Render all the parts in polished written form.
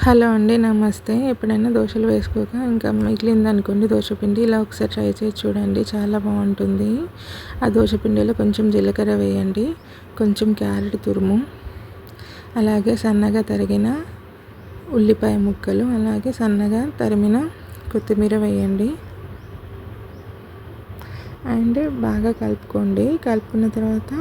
Hello అండి, నమస్తే. ఎప్పుడైనా దోశలు వేసుకోక ఇంకా మిగిలిందనుకోండి దోశ పిండి, ఇలా ఒకసారి ట్రై చేసి చూడండి, చాలా బాగుంటుంది. ఆ దోశ పిండిలో కొంచెం జీలకర్ర వేయండి, కొంచెం క్యారెట్ తురుము, అలాగే సన్నగా తరిగిన ఉల్లిపాయ ముక్కలు, అలాగే సన్నగా తరిమిన కొత్తిమీర వేయండి. అండ్ బాగా కలుపుకోండి. కలుపుకున్న తర్వాత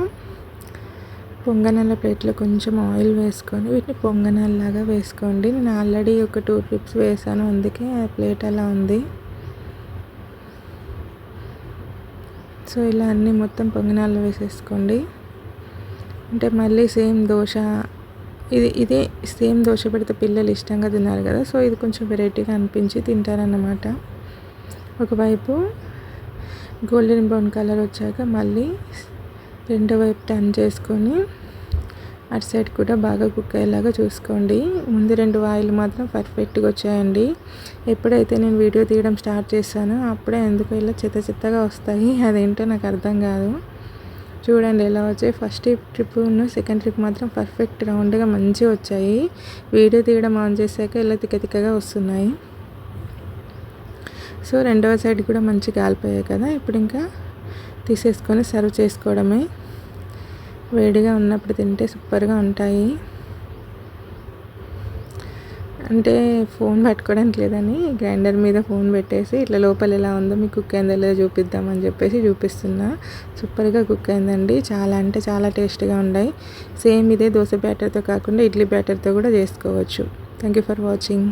పొంగనాల ప్లేట్లో కొంచెం ఆయిల్ వేసుకొని వీటిని పొంగనాల్లాగా వేసుకోండి. నేను ఆల్రెడీ ఒక 2 ట్రిప్స్ వేసాను, అందుకే ఆ ప్లేట్ అలా ఉంది. సో ఇలా అన్నీ మొత్తం పొంగనాలు వేసేసుకోండి. అంటే మళ్ళీ సేమ్ దోశ ఇదే సేమ్ దోశ పెడితే పిల్లలు ఇష్టంగా తిన్నారు కదా, సో ఇది కొంచెం వెరైటీగా అనిపించి తింటారన్నమాట. ఒకవైపు గోల్డెన్ బ్రౌన్ కలర్ వచ్చాక మళ్ళీ రెండో వైపు టర్న్ చేసుకొని అటు సైడ్ కూడా బాగా కుక్ అయ్యేలాగా చూసుకోండి. ముందు 2 వాయిలు మాత్రం పర్ఫెక్ట్గా వచ్చాయండి. ఎప్పుడైతే నేను వీడియో తీయడం స్టార్ట్ చేశానో అప్పుడే ఎందుకో ఇలా చెత్తగా వస్తాయి, అదేంటో నాకు అర్థం కాదు. చూడండి ఎలా వచ్చాయి. ఫస్ట్ ట్రిప్ సెకండ్ ట్రిప్ మాత్రం పర్ఫెక్ట్ రౌండ్గా మంచిగా వచ్చాయి. వీడియో తీయడం ఆన్ చేశాక ఇలా తిక్కగా వస్తున్నాయి. సో రెండవ సైడ్ కూడా మంచిగా కాలిపోయాయి కదా, ఇప్పుడు ఇంకా తీసేసుకొని సర్వ్ చేసుకోవడమే. వేడిగా ఉన్నప్పుడు తింటే సూపర్గా ఉంటాయి. అంటే ఫోన్ పట్టుకోవడానికి లేదని గ్రైండర్ మీద ఫోన్ పెట్టేసి ఇట్లా లోపల ఎలా ఉందో మీకు కుక్ అయిందో లేదో చూపిద్దామని చెప్పేసి చూపిస్తున్నా. సూపర్గా కుక్ అయిందండి. చాలా అంటే చాలా టేస్ట్గా ఉన్నాయి. సేమ్ ఇదే దోశ బ్యాటర్తో కాకుండా ఇడ్లీ బ్యాటర్తో కూడా చేసుకోవచ్చు. Thank you for watching.